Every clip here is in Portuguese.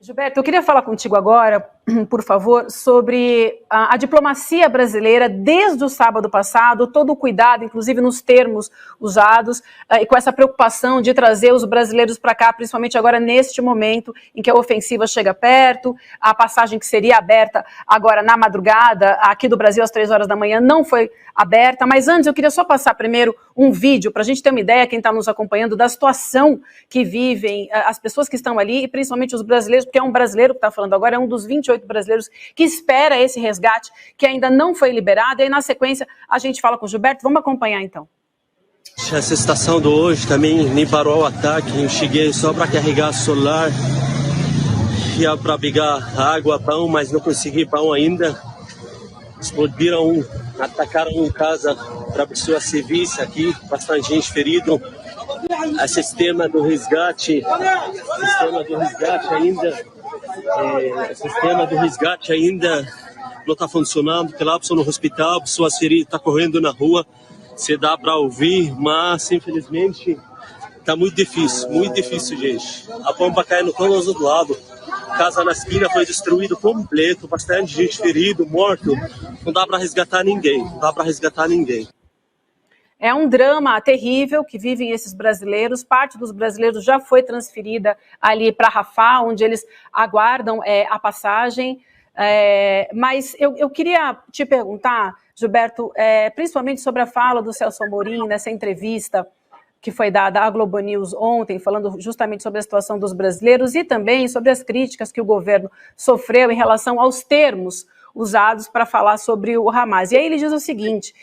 Gilberto, eu queria falar contigo agora, por favor, sobre a diplomacia brasileira desde o sábado passado, todo o cuidado, inclusive nos termos usados, e com essa preocupação de trazer os brasileiros para cá, principalmente agora neste momento em que a ofensiva chega perto, a passagem que seria aberta agora na madrugada, aqui do Brasil às 3 horas da manhã, não foi aberta, mas antes eu queria só passar primeiro um vídeo para a gente ter uma ideia, quem está nos acompanhando, da situação que vivem as pessoas que estão ali, e principalmente os brasileiros, porque é um brasileiro que está falando agora, é um dos 28 brasileiros que espera esse resgate, que ainda não foi liberado, e aí na sequência a gente fala com o Gilberto, vamos acompanhar então. Essa estação de hoje também nem parou o ataque, eu cheguei só para carregar celular, ia para pegar água, pão, mas não consegui pão ainda. Explodiram, atacaram uma casa para pessoas civis aqui, bastante gente ferida. O sistema do resgate ainda não está funcionando, porque lá pessoa no hospital, pessoas feridas estão correndo na rua, se dá para ouvir, mas infelizmente está muito difícil, gente. A bomba caindo todos os lados. Casa na esquina foi destruído completo, bastante gente ferido, morto. Não dá para resgatar ninguém, É um drama terrível que vivem esses brasileiros. Parte dos brasileiros já foi transferida ali para Rafah, onde eles aguardam a passagem. Mas eu queria te perguntar, Gilberto, principalmente sobre a fala do Celso Amorim nessa entrevista que foi dada à Globo News ontem, falando justamente sobre a situação dos brasileiros e também sobre as críticas que o governo sofreu em relação aos termos usados para falar sobre o Hamas. E aí ele diz o seguinte,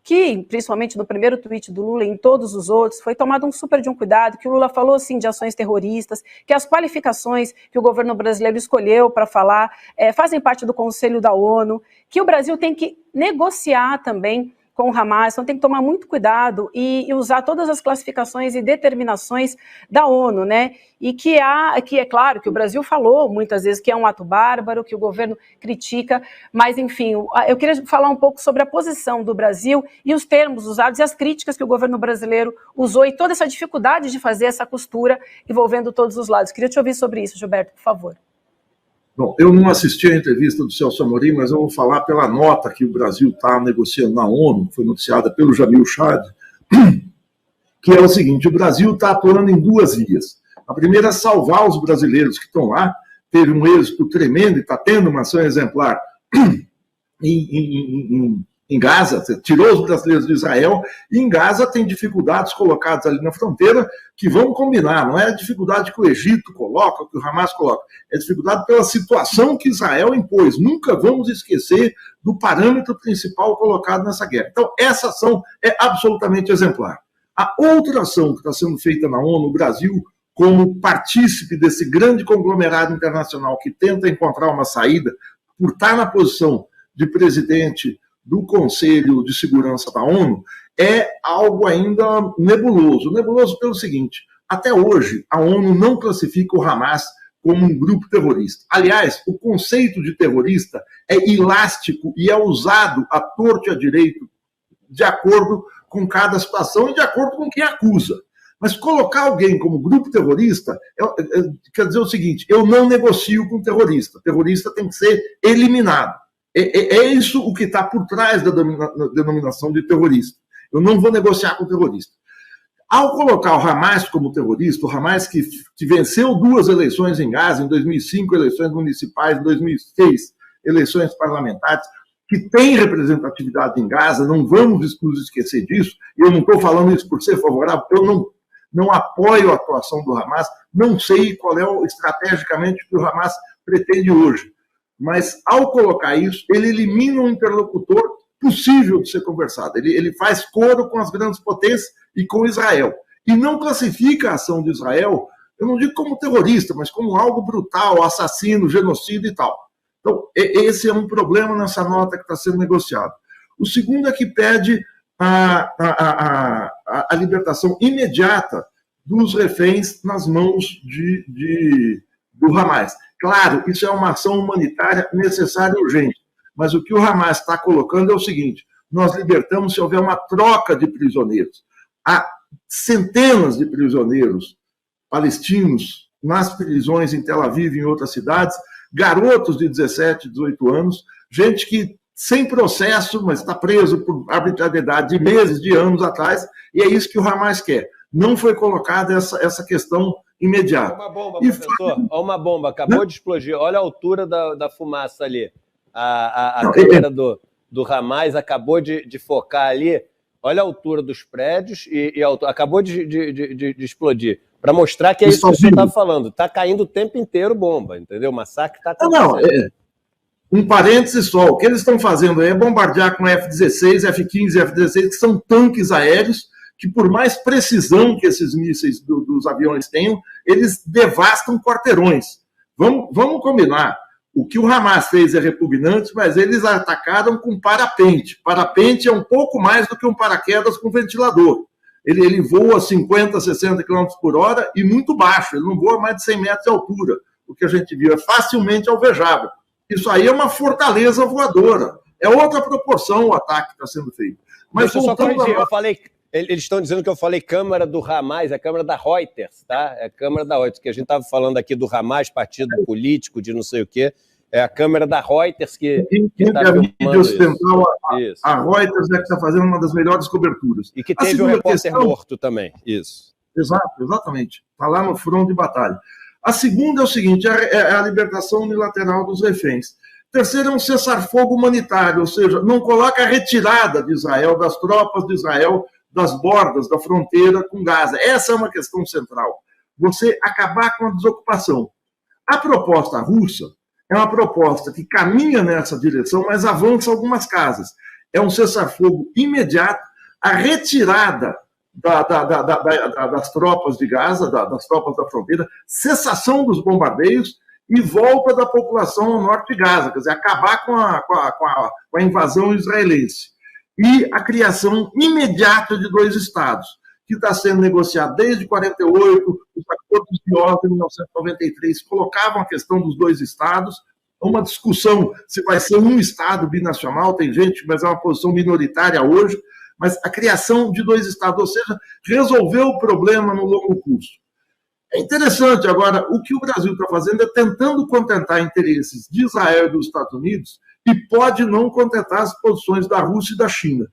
que principalmente no primeiro tweet do Lula e em todos os outros, foi tomado um super de um cuidado, que o Lula falou sim de ações terroristas, que as qualificações que o governo brasileiro escolheu para falar fazem parte do Conselho da ONU, que o Brasil tem que negociar também com o Hamas, então tem que tomar muito cuidado e usar todas as classificações e determinações da ONU, né? E que é claro que o Brasil falou muitas vezes que é um ato bárbaro, que o governo critica, mas enfim, eu queria falar um pouco sobre a posição do Brasil e os termos usados e as críticas que o governo brasileiro usou e toda essa dificuldade de fazer essa costura envolvendo todos os lados. Queria te ouvir sobre isso, Gilberto, por favor. Bom, eu não assisti a entrevista do Celso Amorim, mas eu vou falar pela nota que o Brasil está negociando na ONU, que foi noticiada pelo Jamil Chad, que é o seguinte, o Brasil está atuando em duas vias. A primeira é salvar os brasileiros que estão lá, teve um êxito tremendo e está tendo uma ação exemplar em Gaza, tirou os brasileiros de Israel, e em Gaza tem dificuldades colocadas ali na fronteira que vamos combinar, não é a dificuldade que o Egito coloca, que o Hamas coloca, é a dificuldade pela situação que Israel impôs. Nunca vamos esquecer do parâmetro principal colocado nessa guerra. Então, essa ação é absolutamente exemplar. A outra ação que está sendo feita na ONU, o Brasil, como partícipe desse grande conglomerado internacional que tenta encontrar uma saída, por estar na posição de presidente do Conselho de Segurança da ONU, é algo ainda nebuloso. Nebuloso pelo seguinte, até hoje a ONU não classifica o Hamas como um grupo terrorista. Aliás, o conceito de terrorista é elástico e é usado à torto e à direito, de acordo com cada situação e de acordo com quem acusa. Mas colocar alguém como grupo terrorista quer dizer o seguinte, eu não negocio com terrorista. Terrorista tem que ser eliminado. É isso o que está por trás da denominação de terrorista. Eu não vou negociar com terrorista. Ao colocar o Hamas como terrorista, o Hamas que venceu 2 eleições em Gaza, em 2005 eleições municipais, em 2006 eleições parlamentares, que tem representatividade em Gaza, não vamos nos esquecer disso, e eu não estou falando isso por ser favorável, eu não apoio a atuação do Hamas, não sei qual é estrategicamente o que o Hamas pretende hoje. Mas, ao colocar isso, ele elimina um interlocutor possível de ser conversado. Ele faz coro com as grandes potências e com Israel. E não classifica a ação de Israel, eu não digo como terrorista, mas como algo brutal, assassino, genocídio e tal. Então, esse é um problema nessa nota que está sendo negociado. O segundo é que pede a libertação imediata dos reféns nas mãos do Hamas. Claro, isso é uma ação humanitária necessária e urgente, mas o que o Hamas está colocando é o seguinte, nós libertamos se houver uma troca de prisioneiros. Há centenas de prisioneiros palestinos nas prisões em Tel Aviv e em outras cidades, garotos de 17, 18 anos, gente que sem processo, mas está preso por arbitrariedade de meses, de anos atrás, e é isso que o Hamas quer. Não foi colocada essa questão imediata. Uma bomba, professor, uma bomba, acabou de explodir, olha a altura da fumaça ali. A câmera do Hamas acabou de focar ali, olha a altura dos prédios e acabou de explodir. Para mostrar que é isso que o senhor estava falando. Está caindo o tempo inteiro bomba, entendeu? O massacre está acontecendo. Um parênteses só, o que eles estão fazendo é bombardear com F-16, F-15 e F-16, que são tanques aéreos, que por mais precisão que esses mísseis dos aviões tenham, eles devastam quarteirões. Vamos combinar. O que o Hamas fez é repugnante, mas eles atacaram com parapente. Parapente é um pouco mais do que um paraquedas com ventilador. Ele voa 50, 60 km por hora e muito baixo. Ele não voa mais de 100 metros de altura. O que a gente viu é facilmente alvejável. Isso aí é uma fortaleza voadora. É outra proporção o ataque que está sendo feito. Mas deixa eu só corrigir. Eu falei, eles estão dizendo que eu falei câmara do Hamas, é a câmara da Reuters, tá? É a câmara da Reuters, que a gente estava falando aqui do Hamas, partido político, de não sei o quê. É a câmera da Reuters que está filmando isso. A Reuters é que está fazendo uma das melhores coberturas. E que teve um repórter morto também. Isso. Exato, exatamente. Está lá no front de batalha. A segunda é o seguinte, é a libertação unilateral dos reféns. Terceiro é um cessar-fogo humanitário, ou seja, não coloca a retirada de Israel, das tropas de Israel, das bordas, da fronteira com Gaza. Essa é uma questão central. Você acabar com a desocupação. A proposta russa é uma proposta que caminha nessa direção, mas avança algumas casas. É um cessar-fogo imediato, a retirada das tropas de Gaza, das tropas da fronteira, cessação dos bombardeios e volta da população ao norte de Gaza, quer dizer, acabar com a invasão israelense. E a criação imediata de 2 estados, que está sendo negociado desde 1948, os acordos de Oslo em 1993 colocavam a questão dos 2 estados, uma discussão se vai ser um estado binacional, tem gente, mas é uma posição minoritária hoje, mas a criação de 2 estados, ou seja, resolveu o problema no longo curso. É interessante, agora, o que o Brasil está fazendo é tentando contentar interesses de Israel e dos Estados Unidos e pode não contentar as posições da Rússia e da China.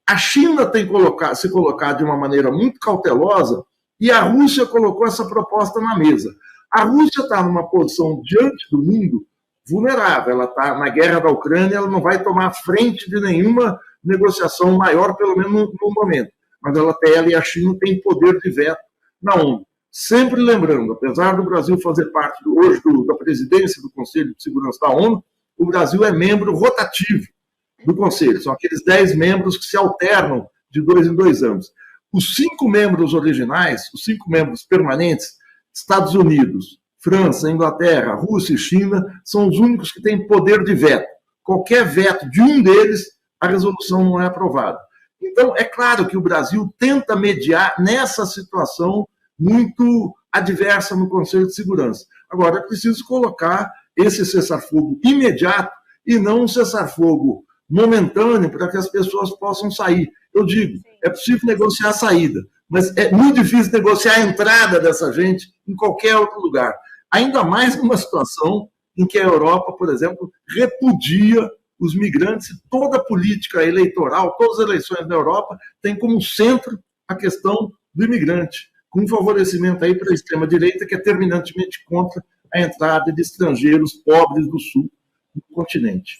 A China tem se colocado de uma maneira muito cautelosa e a Rússia colocou essa proposta na mesa. A Rússia está numa posição diante do mundo vulnerável, ela está na guerra da Ucrânia, ela não vai tomar frente de nenhuma negociação maior, pelo menos no momento. Mas ela e a China têm poder de veto na ONU. Sempre lembrando, apesar do Brasil fazer parte hoje da presidência do Conselho de Segurança da ONU, o Brasil é membro rotativo do Conselho. São aqueles 10 membros que se alternam de 2 em 2 anos. Os 5 membros originais, os 5 membros permanentes, Estados Unidos, França, Inglaterra, Rússia e China, são os únicos que têm poder de veto. Qualquer veto de um deles, a resolução não é aprovada. Então, é claro que o Brasil tenta mediar nessa situação muito adversa no Conselho de Segurança. Agora, é preciso colocar esse cessar-fogo imediato e não um cessar-fogo momentâneo para que as pessoas possam sair. Eu digo, é possível negociar a saída, mas é muito difícil negociar a entrada dessa gente em qualquer outro lugar. Ainda mais numa situação em que a Europa, por exemplo, repudia os migrantes e toda a política eleitoral, todas as eleições da Europa tem como centro a questão do imigrante, com um favorecimento aí para a extrema-direita que é terminantemente contra a entrada de estrangeiros pobres do sul do continente.